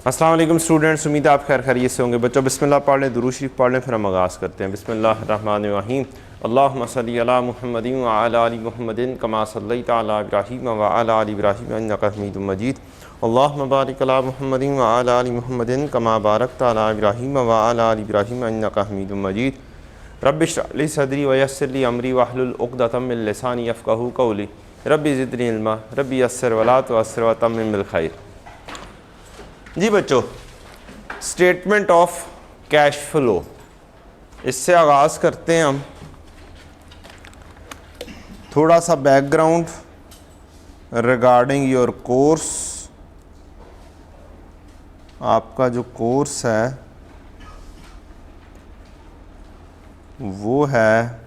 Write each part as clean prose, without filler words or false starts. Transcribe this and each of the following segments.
अस्सलाम वालेकुम स्टूडेंट्स, उम्मीद है आप खैर खैरियत से होंगे। बच्चों बिस्मिल्लाह पढ़ लें, दुरूद शरीफ पढ़ लें, फिर हम आगाज़ करते हैं। बिस्मिल्लाहिर्रहमानिर्रहीम। अल्लाहुम्मा सल्ली अला मुहम्मदिन व अला आलि मुहम्मदिन कमा सल्लैता अला इब्राहीम व अला आलि इब्राहीम इन्नका हमीदुम मजीद। अल्लाहुम्मा बारिक अला मुहम्मदिन व अला आलि मुहम्मदिन कमा बारकता अला इब्राहीम व अला आलि इब्राहीम इन्नका हमीदुम मजीद। रब्बि इश्रह ली सदरी व यस्सिर ली अमरी वहलुल उक़दतम मिन लिसानी यफ़क़हू क़ौली। रब्बि ज़िदनी इल्मा रब्बि यस्सिर वला तुअस्सिर व तम्मिम बिल खैर। जी बच्चों, स्टेटमेंट ऑफ कैश फ्लो, इससे आगाज़ करते हैं हम। थोड़ा सा बैकग्राउंड रिगार्डिंग योर कोर्स। आपका जो कोर्स है वो है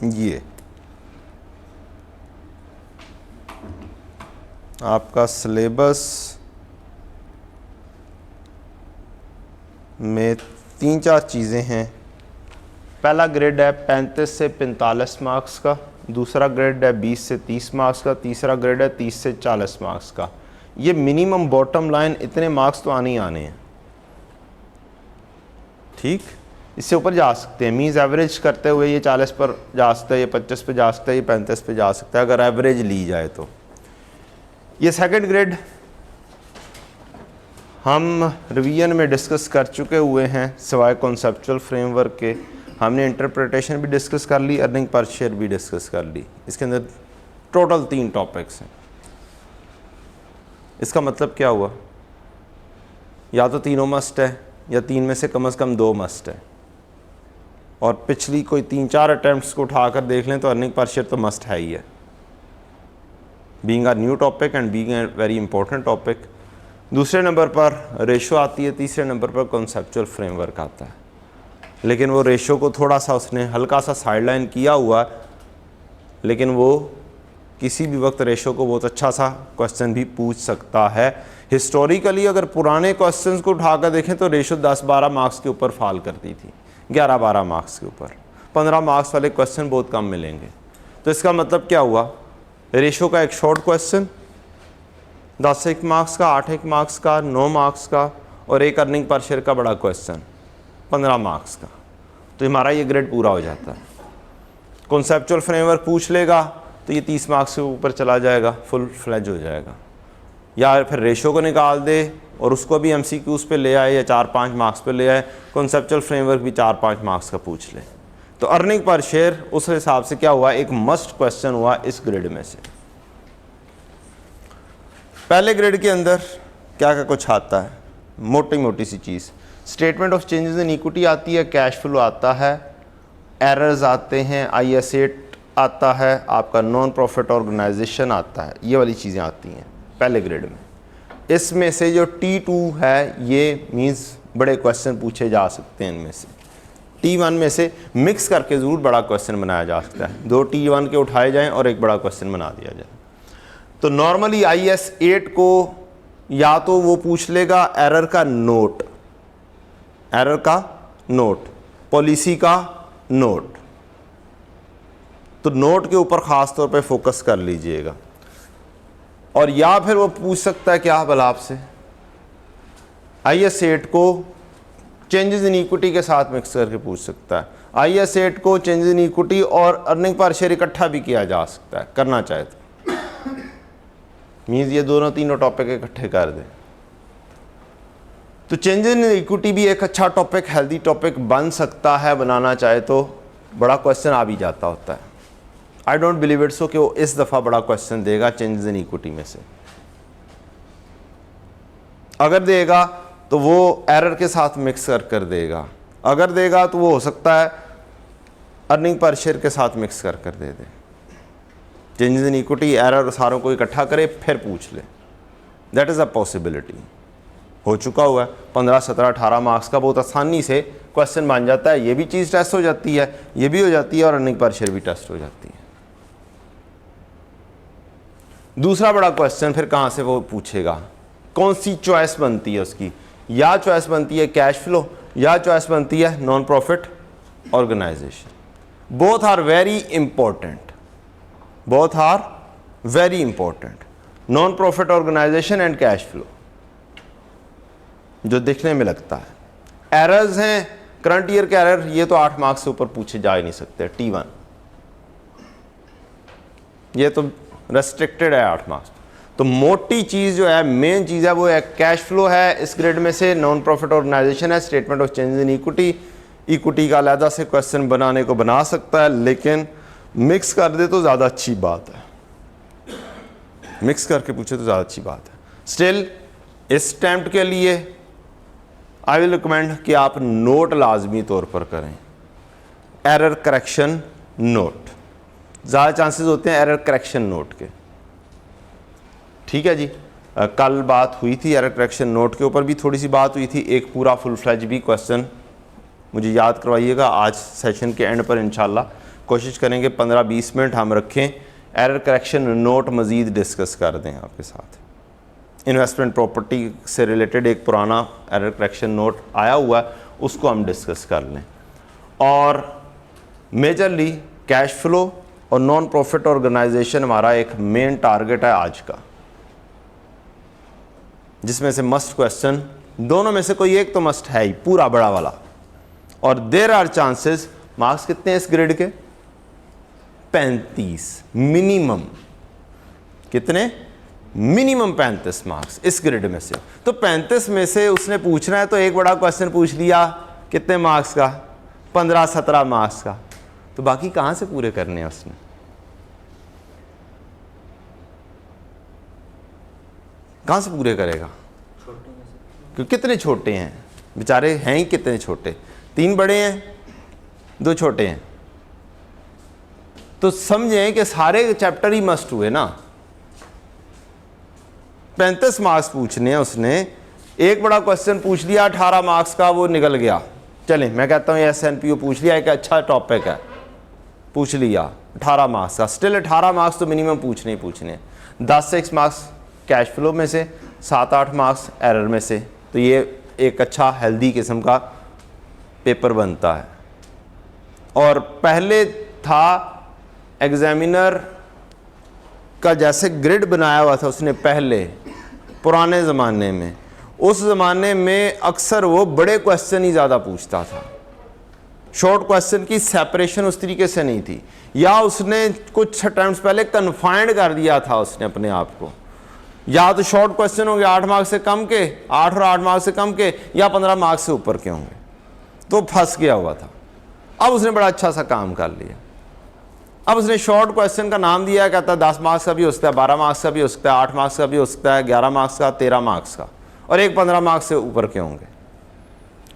ये आपका सिलेबस में 3-4 चीज़ें हैं। पहला ग्रेड है 35 से 45 मार्क्स का, दूसरा ग्रेड है 20 से 30 मार्क्स का, तीसरा ग्रेड है 30 से 40 मार्क्स का। ये मिनिमम बॉटम लाइन इतने मार्क्स तो आने ही आने हैं, ठीक। इससे ऊपर जा सकते हैं, मीन्स एवरेज करते हुए ये 40 पर जा सकता है, ये 25 पे जा सकता है, ये 35 पे जा सकता है अगर एवरेज ली जाए तो। ये सेकंड ग्रेड हम रिवीजन में डिस्कस कर चुके हुए हैं, सिवाय कॉन्सेप्चुअल फ्रेमवर्क के। हमने इंटरप्रिटेशन भी डिस्कस कर ली, अर्निंग पर शेयर भी डिस्कस कर ली। इसके अंदर टोटल 3 टॉपिक्स हैं। इसका मतलब क्या हुआ? या तो तीनों मस्ट है या 3 में से कम 2 मस्ट है। और पिछली कोई 3-4 अटैम्प्ट्स को उठाकर देख लें तो अर्निंग पर शेयर तो मस्ट है ही है, being a new topic and being a very important topic. दूसरे नंबर पर रेशो आती है, तीसरे नंबर पर कॉन्सेप्चुअल फ्रेमवर्क आता है। लेकिन वो रेशो को थोड़ा सा उसने हल्का सा साइडलाइन किया हुआ, लेकिन वो किसी भी वक्त रेशो को बहुत अच्छा सा क्वेश्चन भी पूछ सकता है। हिस्टोरिकली अगर पुराने क्वेश्चंस को उठाकर देखें तो रेशो 10-12 मार्क्स के ऊपर फॉल करती थी, 11-12 मार्क्स के ऊपर। 15 मार्क्स वाले क्वेश्चन बहुत कम मिलेंगे। तो इसका मतलब क्या हुआ? रेशो का एक शॉर्ट क्वेश्चन 10 मार्क्स का, 8 मार्क्स का, 9 मार्क्स का, और एक अर्निंग पर शेयर का बड़ा क्वेश्चन 15 मार्क्स का, तो हमारा ये ग्रेड पूरा हो जाता है। कॉन्सेप्चुअल फ्रेमवर्क पूछ लेगा तो ये 30 मार्क्स के ऊपर चला जाएगा, फुल फ्लेज हो जाएगा। या फिर रेशो को निकाल दे और उसको भी MCQs पे ले आए या 4-5 मार्क्स पे ले आए, कॉन्सेप्चुअल फ्रेमवर्क भी 4-5 मार्क्स का पूछ ले, तो अर्निंग पर शेयर उस हिसाब से क्या हुआ, एक मस्ट क्वेश्चन हुआ इस ग्रेड में से। पहले ग्रेड के अंदर क्या क्या कुछ आता है, मोटी मोटी सी चीज़। Statement of changes in equity आती है, कैश फ्लो आता है, एरर्स आते हैं, IS 8 आता है, आपका नॉन प्रॉफिट ऑर्गेनाइजेशन आता है, ये वाली चीज़ें आती हैं पहले ग्रेड में। इसमें से जो T2 है ये मीन्स बड़े क्वेश्चन पूछे जा सकते हैं। इनमें से T1 में से मिक्स करके ज़रूर बड़ा क्वेश्चन बनाया जा सकता है, 2 T1 के उठाए जाएं और एक बड़ा क्वेश्चन बना दिया जाए। तो नॉर्मली IS 8 को या तो वो पूछ लेगा एरर का नोट, पॉलिसी का नोट, तो नोट के ऊपर ख़ास तौर पे फोकस कर लीजिएगा। और या फिर वो पूछ सकता है क्या भला आपसे, IS 8 को चेंजेस इन इक्विटी के साथ मिक्स करके पूछ सकता है। IS 8 को चेंजेस इन इक्विटी और अर्निंग पर शेयर इकट्ठा भी किया जा सकता है, करना चाहे तो। मीन्स ये तीनों टॉपिक इकट्ठे कर दें। तो चेंजेस इन इक्विटी भी एक अच्छा टॉपिक, हेल्दी टॉपिक बन सकता है, बनाना चाहे तो। बड़ा क्वेश्चन आ भी जाता होता है। I don't believe it so कि वो इस दफ़ा बड़ा क्वेश्चन देगा चेंजेस इन इक्विटी में से। अगर देगा तो वो एरर के साथ मिक्स कर देगा, अगर देगा तो वो हो सकता है अर्निंग पर शेयर के साथ मिक्स कर दे दे। चेंजेस इन इक्विटी, एरर सारों को इकट्ठा करे फिर पूछ ले, दैट इज़ अ पॉसिबिलिटी। हो चुका हुआ है, 15, 17, 18 मार्क्स का बहुत आसानी से क्वेश्चन बन जाता है। ये भी चीज़ टेस्ट हो जाती है, ये भी हो जाती है, और अर्निंग पर शेयर भी टेस्ट हो जाती है। दूसरा बड़ा क्वेश्चन फिर कहाँ से वो पूछेगा, कौन सी चॉइस बनती है उसकी, या चॉइस बनती है कैश फ्लो या चॉइस बनती है non profit organisation. Both are very important, both are very important. Non profit organisation and cash flow जो दिखने में लगता है एरर्स हैं, करंट ईयर के एरर, ये तो 8 मार्क्स से ऊपर पूछे जा ही नहीं सकते। T1 ये तो रेस्ट्रिक्टेड है 8 मार्क्स। तो मोटी चीज जो है, मेन चीज है, वो है कैश फ्लो है इस ग्रेड में से, नॉन प्रॉफिट ऑर्गेनाइजेशन है, statement of change in equity. Equity का अलहदा से क्वेश्चन बनाने को बना सकता है, लेकिन मिक्स कर दे तो ज़्यादा अच्छी बात है, मिक्स करके पूछे तो ज़्यादा अच्छी बात है। स्टिल इस अटेम्प्ट के लिए आई विल रिकमेंड कि आप नोट लाजमी तौर पर करें, एरर करेक्शन नोट, ज़्यादा चांसेस होते हैं एरर करेक्शन नोट के। ठीक है जी, कल बात हुई थी एरर करेक्शन नोट के ऊपर भी थोड़ी सी बात हुई थी, एक पूरा फुल फ्लैज भी क्वेश्चन मुझे याद करवाइएगा। आज सेशन के एंड पर इंशाल्लाह कोशिश करेंगे 15-20 मिनट हम रखें, एरर करेक्शन नोट मज़ीद डिस्कस कर दें आपके साथ। इन्वेस्टमेंट प्रॉपर्टी से रिलेटेड एक पुराना एरर करेक्शन नोट आया हुआ है, उसको हम डिस्कस कर लें। और मेजरली कैश फ्लो और नॉन प्रॉफिट ऑर्गेनाइजेशन हमारा एक मेन टारगेट है आज का, जिसमें से मस्ट क्वेश्चन, दोनों में से कोई एक तो मस्ट है ही, पूरा बड़ा वाला। और देयर आर चांसेस, मार्क्स कितने हैं इस ग्रेड के? 35 मिनिमम। कितने? मिनिमम 35 मार्क्स इस ग्रेड में से। तो 35 में से उसने पूछना है तो एक बड़ा क्वेश्चन पूछ लिया, कितने मार्क्स का? 15-17 मार्क्स का। तो बाकी कहां से पूरे करने हैं उसने? कहां से पूरे करेगा? क्योंकि कितने छोटे हैं बेचारे, हैं ही कितने छोटे, 3 बड़े हैं 2 छोटे हैं। तो समझें कि सारे चैप्टर ही मस्ट हुए ना। 35 मार्क्स पूछने हैं उसने, एक बड़ा क्वेश्चन पूछ लिया 18 मार्क्स का, वो निकल गया। चलें मैं कहता हूँ SNPO पूछ लिया, एक अच्छा टॉपिक है, पूछ लिया 18 मार्क्स का, स्टिल 18 मार्क्स तो मिनिमम पूछने ही पूछने। 10 से 1 मार्क्स कैश फ्लो में से, 7-8 मार्क्स एरर में से। तो ये एक अच्छा हेल्दी किस्म का पेपर बनता है। और पहले था एग्जामिनर का जैसे ग्रिड बनाया हुआ था उसने पहले, पुराने ज़माने में, उस ज़माने में अक्सर वो बड़े क्वेश्चन ही ज़्यादा पूछता था, शॉर्ट क्वेश्चन की सेपरेशन उस तरीके से नहीं थी, या उसने कुछ अटैम्प्ट्स पहले कन्फाइंड कर दिया था उसने अपने आप को, या तो शॉर्ट क्वेश्चन होंगे 8 मार्क्स से कम के, 8 और 8 मार्क्स से कम के, या 15 मार्क्स से ऊपर के होंगे, तो फंस गया हुआ था। अब उसने बड़ा अच्छा सा काम कर लिया, अब उसने शॉर्ट क्वेश्चन का नाम दिया है, कहता है 10 मार्क्स का भी हो सकता है, 12 मार्क्स का भी हो सकता है, 8 मार्क्स का भी हो सकता है, 11 मार्क्स का, 13 मार्क्स का, और एक 15 मार्क्स से ऊपर के होंगे।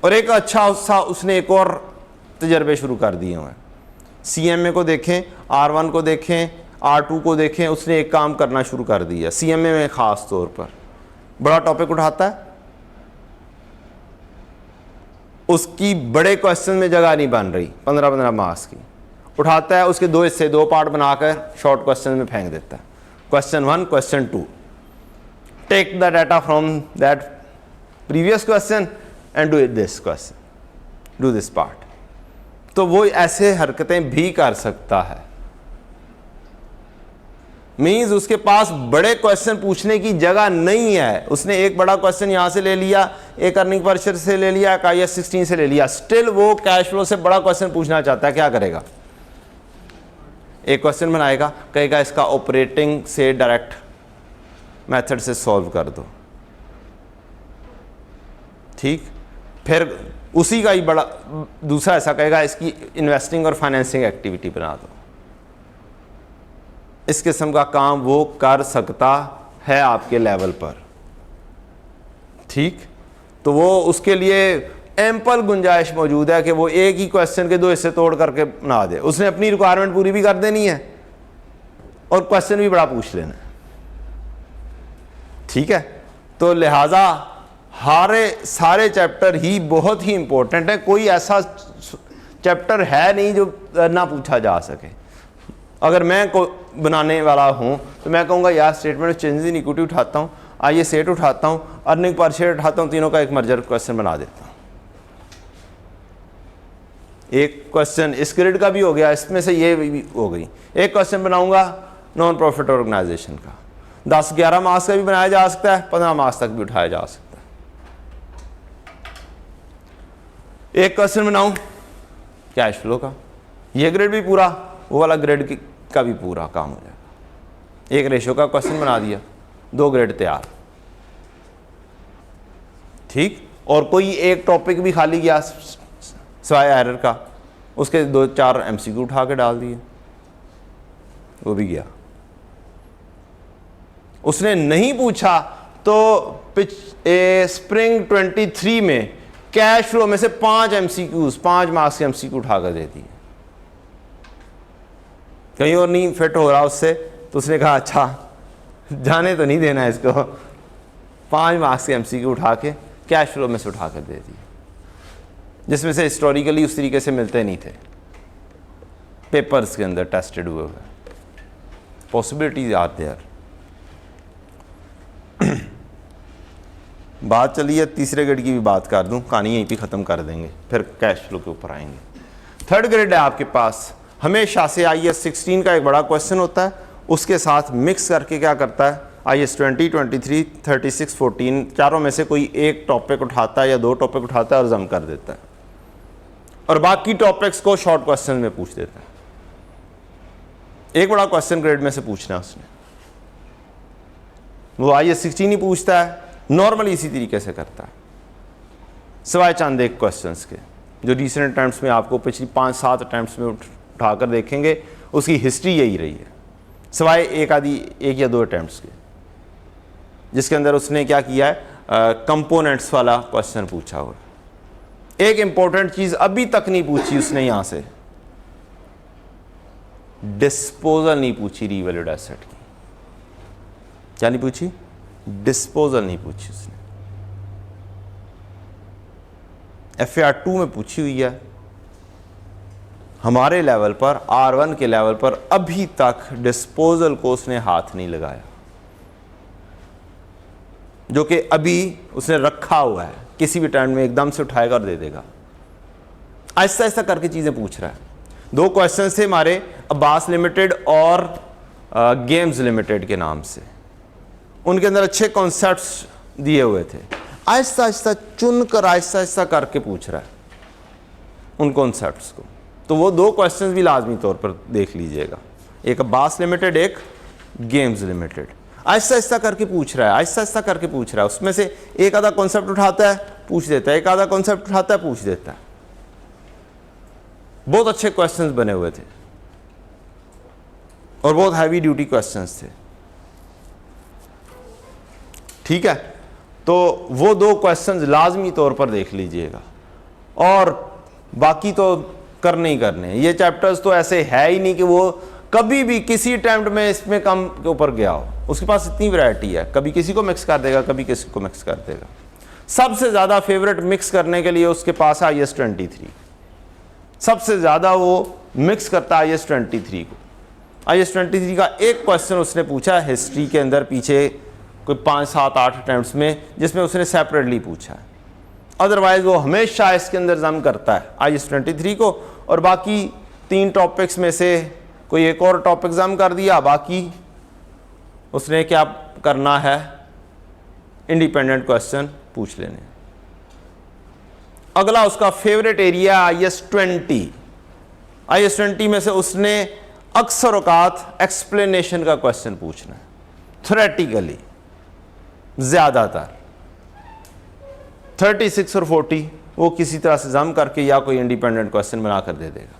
और एक अच्छा उसने एक और तजर्बे शुरू कर दिए हुए हैं। CMA को देखें, R1 को देखें, R2 को देखें, उसने एक काम करना शुरू कर दिया CMA में ख़ास तौर पर। बड़ा टॉपिक उठाता है, उसकी बड़े क्वेश्चन में जगह नहीं बन रही 15-15 मार्क्स की, उठाता है उसके 2 हिस्से, 2 पार्ट बनाकर शॉर्ट क्वेश्चन में फेंक देता है। Question 1, question 2, take the data from that previous question and do this question, do this part. तो वो ऐसे हरकतें भी कर सकता है। मीन्स उसके पास बड़े क्वेश्चन पूछने की जगह नहीं है, उसने एक बड़ा क्वेश्चन यहां से ले लिया, एक अर्निंग पर शेयर से ले लिया, एक IAS 16 से ले लिया, स्टिल वो कैश फ्लो से बड़ा क्वेश्चन पूछना चाहता है। क्या करेगा? एक क्वेश्चन बनाएगा, कहेगा इसका ऑपरेटिंग से डायरेक्ट मेथड से सॉल्व कर दो, ठीक। फिर उसी का ही बड़ा दूसरा ऐसा कहेगा, इसकी इन्वेस्टिंग और फाइनेंसिंग एक्टिविटी बना दो। इस किस्म का काम वो कर सकता है आपके लेवल पर, ठीक। तो वो उसके लिए एम्पल गुंजाइश मौजूद है कि वो एक ही क्वेश्चन के 2 हिस्से तोड़ करके बना दे। उसने अपनी रिक्वायरमेंट पूरी भी कर देनी है और क्वेश्चन भी बड़ा पूछ लेना है, ठीक है। तो लिहाजा सारे चैप्टर ही बहुत ही इंपॉर्टेंट है, कोई ऐसा चैप्टर है नहीं जो ना पूछा जा सके। अगर मैं को बनाने वाला हूं तो मैं कहूँगा यार statement of changes in equity उठाता हूँ, आइए सेट उठाता हूँ, अर्निंग पर शेयर उठाता हूँ, तीनों का एक मर्जर क्वेश्चन बना देता हूँ। एक क्वेश्चन इस ग्रेड का भी हो गया, इसमें से ये भी हो गई। एक क्वेश्चन बनाऊंगा नॉन प्रॉफिट ऑर्गेनाइजेशन का, 10-11 मार्क्स का भी बनाया जा सकता है, 15 मार्क्स तक भी उठाया जा सकता है। एक क्वेश्चन बनाऊं कैश फ्लो का, ये ग्रेड भी पूरा, वो वाला ग्रेड का भी पूरा काम हो जाएगा। एक रेशो का क्वेश्चन बना दिया, 2 ग्रेड तैयार, ठीक। और कोई एक टॉपिक भी खाली गया सिवाय एरर का, उसके 2-4 MCQ उठा के डाल दिए, वो भी गया। उसने नहीं पूछा तो स्प्रिंग 23 में कैश फ्लो में से 5 MCQs, 5 मार्क्स के MCQ उठा कर दे दिए। कहीं और नहीं फिट हो रहा उससे, तो उसने कहा अच्छा जाने तो नहीं देना इसको, 5 मार्क्स के MCQ उठा के कैश फ्लो में से उठा कर दे दिए, जिसमें से हिस्टोरिकली उस तरीके से मिलते नहीं थे, पेपर्स के अंदर टेस्टेड हुए हुए। Possibilities are there. बात चलिए तीसरे ग्रेड की भी बात कर दूं, कहानी यहीं पे ख़त्म कर देंगे, फिर कैश फ्लो के ऊपर आएंगे। थर्ड ग्रेड है आपके पास, हमेशा से IAS 16 का एक बड़ा क्वेश्चन होता है, उसके साथ मिक्स करके क्या करता है, IAS 20, 23, 36, 14 चारों में से कोई एक टॉपिक उठाता है या 2 टॉपिक उठाता है और जम कर देता है, और बाकी टॉपिक्स को शॉर्ट क्वेश्चन में पूछ देता है। एक बड़ा क्वेश्चन ग्रेड में से पूछना है उसने, वो IAS 16 ही पूछता है, नॉर्मली इसी तरीके से करता है, सिवाय चंद एक क्वेश्चंस के जो रिसेंट अटेम्प्ट्स में आपको पिछली 5-7 अटेम्प्ट्स में उठाकर देखेंगे, उसकी हिस्ट्री यही रही है, सिवाय एक या 2 अटेम्प्ट्स के, जिसके अंदर उसने क्या किया है, कंपोनेंट्स वाला क्वेश्चन पूछा हुआ। एक इंपॉर्टेंट चीज अभी तक नहीं पूछी उसने यहां से, डिस्पोजल नहीं पूछी रीवैल्यूड एसेट की। क्या नहीं पूछी? डिस्पोजल नहीं पूछी उसने। FAR 2 में पूछी हुई है, हमारे लेवल पर R1 के लेवल पर अभी तक डिस्पोजल को उसने हाथ नहीं लगाया, जो कि अभी उसने रखा हुआ है, किसी भी टाइम में एकदम से उठाएगा और दे देगा। ऐसा ऐसा करके चीजें पूछ रहा है। 2 क्वेश्चन थे हमारे, अब्बास लिमिटेड और गेम्स लिमिटेड के नाम से, उनके अंदर अच्छे कॉन्सेप्ट्स दिए हुए थे, आहिस्ता आहिस्ता चुनकर आहिस्ता आहिस्ता करके पूछ रहा है उन कॉन्सेप्ट्स को। तो वो 2 क्वेश्चंस भी लाजमी तौर पर देख लीजिएगा, एक अब्बास लिमिटेड, एक गेम्स लिमिटेड। आहिस्ता आहिस्ता करके पूछ रहा है, आहिस्ता आहिस्ता करके पूछ रहा है, उसमें से एक आधा कॉन्सेप्ट उठाता है पूछ देता है, एक आधा कॉन्सेप्ट उठाता है पूछ देता है। बहुत अच्छे क्वेश्चंस बने हुए थे और बहुत हैवी ड्यूटी क्वेश्चंस थे, ठीक है। तो वो 2 क्वेश्चंस लाजमी तौर पर देख लीजिएगा, और बाकी तो करने ही करने। ये चैप्टर्स तो ऐसे है ही नहीं कि वो कभी भी किसी अटेम्प्ट में इसमें कम के ऊपर गया हो, उसके पास इतनी वैरायटी है, कभी किसी को मिक्स कर देगा, कभी किसी को मिक्स कर देगा। सबसे ज़्यादा फेवरेट मिक्स करने के लिए उसके पास है IAS 23, सबसे ज़्यादा वो मिक्स करता है IAS 23 को। IAS 23 का एक क्वेश्चन उसने पूछा है हिस्ट्री के अंदर पीछे कोई 5, 7, 8 अटेम्प्ट्स में, जिसमें उसने सेपरेटली पूछा है। अदरवाइज वो हमेशा इसके अंदर जम करता है IAS 23 को, और बाकी 3 टॉपिक्स में से कोई एक और टॉपिक जम कर दिया, बाकी उसने क्या करना है, इंडिपेंडेंट क्वेश्चन पूछ लेने। अगला उसका फेवरेट एरिया IAS 20। IAS 20 में से उसने अक्सर औकात एक्सप्लेनेशन का क्वेश्चन पूछना है, थ्योरेटिकली ज्यादातर 36 और 40 वो किसी तरह से जम करके या कोई इंडिपेंडेंट क्वेश्चन बनाकर दे देगा।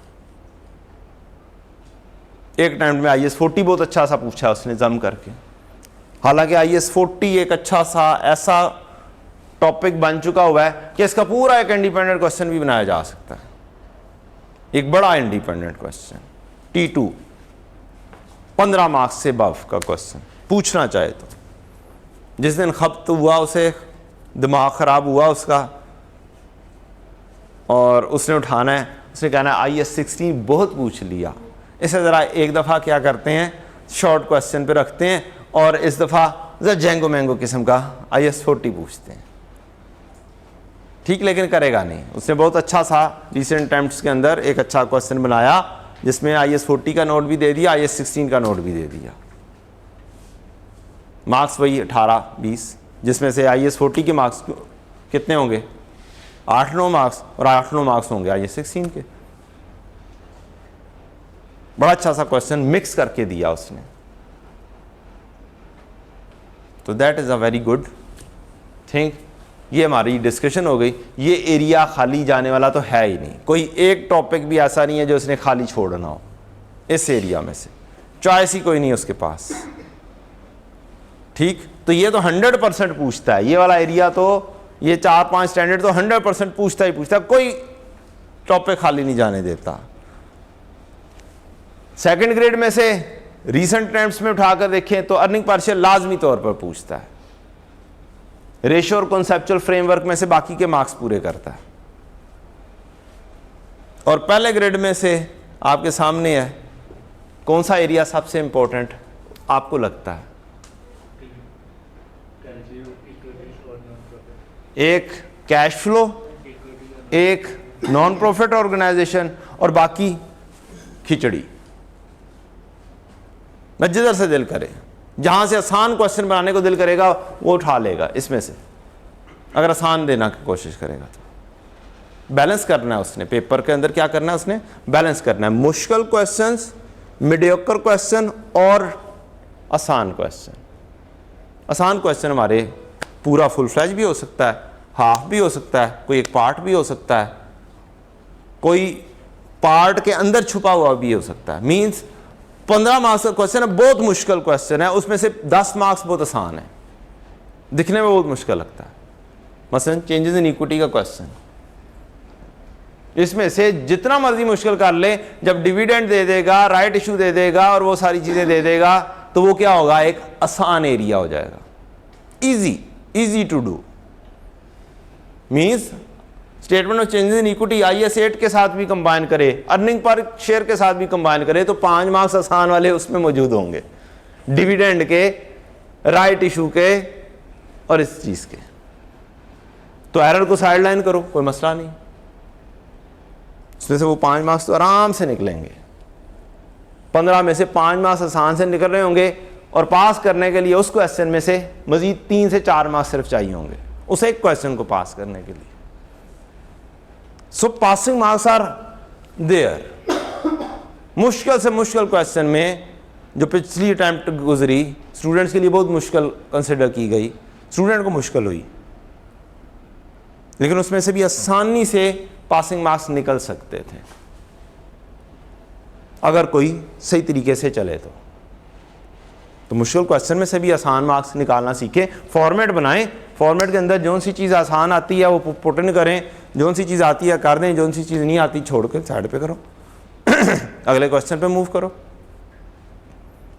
एक टाइम में IAS 40 बहुत अच्छा सा पूछा उसने जम करके, हालांकि IAS 40 एक अच्छा सा ऐसा टॉपिक बन चुका हुआ है कि इसका पूरा एक इंडिपेंडेंट क्वेश्चन भी बनाया जा सकता है, एक बड़ा इंडिपेंडेंट क्वेश्चन T2 15 मार्क्स से अबव का क्वेश्चन पूछना चाहे तो। जिस दिन खपत हुआ उसे दिमाग ख़राब हुआ उसका और उसने उठाना है, उसने कहना है IAS 16 बहुत पूछ लिया, इसे ज़रा एक दफ़ा क्या करते हैं शॉर्ट क्वेश्चन पे रखते हैं और इस दफ़ा ज़रा जेंगो मैंगो किस्म का IAS 40 पूछते हैं। ठीक, लेकिन करेगा नहीं। उसने बहुत अच्छा सा रिसेंट अटेम्प्ट्स के अंदर एक अच्छा क्वेश्चन बनाया जिसमें IS 40 का नोट भी दे दिया, IS 16 का नोट भी दे दिया। मार्क्स वही 18-20, जिसमें से IS 40 के मार्क्स कितने होंगे, 8-9 मार्क्स, और 8-9 मार्क्स होंगे IS 16 के। बड़ा अच्छा सा क्वेश्चन मिक्स करके दिया उसने। तो that is a very good thing. ये हमारी डिस्कशन हो गई। ये एरिया खाली जाने वाला तो है ही नहीं, कोई एक टॉपिक भी ऐसा नहीं है जो उसने खाली छोड़ना हो इस एरिया में से, चॉइस ही कोई नहीं उसके पास। ठीक, तो ये तो 100% पूछता है, ये वाला एरिया तो, ये 4-5 स्टैंडर्ड तो 100% पूछता ही पूछता है, कोई टॉपिक खाली नहीं जाने देता। सेकंड ग्रेड में से रीसेंट अटेम्प्ट्स में उठाकर देखें तो अर्निंग पार्शियल लाजमी तौर पर पूछता है, रेशियो और कॉन्सेप्चुअल फ्रेमवर्क में से बाकी के मार्क्स पूरे करता है। और पहले ग्रेड में से आपके सामने है कौन सा एरिया सबसे इंपॉर्टेंट आपको लगता है? एक कैश फ्लो, एक नॉन प्रॉफिट ऑर्गेनाइजेशन, और बाकी खिचड़ी। मैं जिधर से दिल करे, जहां से आसान क्वेश्चन बनाने को दिल करेगा वो उठा लेगा इसमें से, अगर आसान देना की कोशिश करेगा तो। बैलेंस करना है उसने पेपर के अंदर, क्या करना है उसने, बैलेंस करना है, मुश्किल क्वेश्चंस, मीडियोकर क्वेश्चन और आसान क्वेश्चन। आसान क्वेश्चन हमारे पूरा फुल फ्लैज भी हो सकता है, हाफ भी हो सकता है, कोई एक पार्ट भी हो सकता है, कोई पार्ट के अंदर छुपा हुआ भी हो सकता है। मींस 15 मार्क्स का क्वेश्चन है, बहुत मुश्किल क्वेश्चन है, उसमें से 10 मार्क्स बहुत आसान है, दिखने में बहुत मुश्किल लगता है। मसलन चेंजेस इन इक्विटी का क्वेश्चन, इसमें से जितना मर्जी मुश्किल कर ले, जब डिविडेंड दे देगा, राइट इशू दे देगा और वो सारी चीजें दे देगा, तो वो क्या होगा, एक आसान एरिया हो जाएगा, easy to do. Means statement of changes in equity IS 8 के साथ भी कंबाइन करे, अर्निंग पर शेयर के साथ भी कंबाइन करे, तो 5 मार्क्स आसान वाले उसमें मौजूद होंगे, डिविडेंड के, राइट इशू के और इस चीज के। तो एरर को साइडलाइन करो, कोई मसला नहीं, उसमें से वो 5 मार्क्स तो आराम से निकलेंगे। 15 में से 5 मार्क्स आसान से निकल रहे होंगे, और पास करने के लिए उस क्वेश्चन में से मजीद 3 से 4 मार्क्स सिर्फ चाहिए होंगे उस एक क्वेश्चन को पास करने के लिए। सो पासिंग मार्क्स आर देयर। मुश्किल से मुश्किल क्वेश्चन में जो पिछली अटेम्प्ट गुजरी, स्टूडेंट्स के लिए बहुत मुश्किल कंसिडर की गई, स्टूडेंट को मुश्किल हुई, लेकिन उसमें से भी आसानी से पासिंग मार्क्स निकल सकते थे अगर कोई सही तरीके से चले तो मुश्किल क्वेश्चन में से भी आसान मार्क्स निकालना सीखें। फॉर्मेट बनाएं, फॉर्मेट के अंदर जो सी चीज़ आसान आती है वो पुट इन करें, जो सी चीज़ आती है कर दें, जो सी चीज़ नहीं आती छोड़ कर साइड पे करो अगले क्वेश्चन पे मूव करो।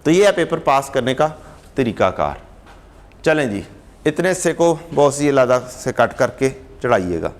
तो ये है पेपर पास करने का तरीकाकार। चलें जी, इतने से को बहुत सी अलग से कट करके चढ़ाइएगा।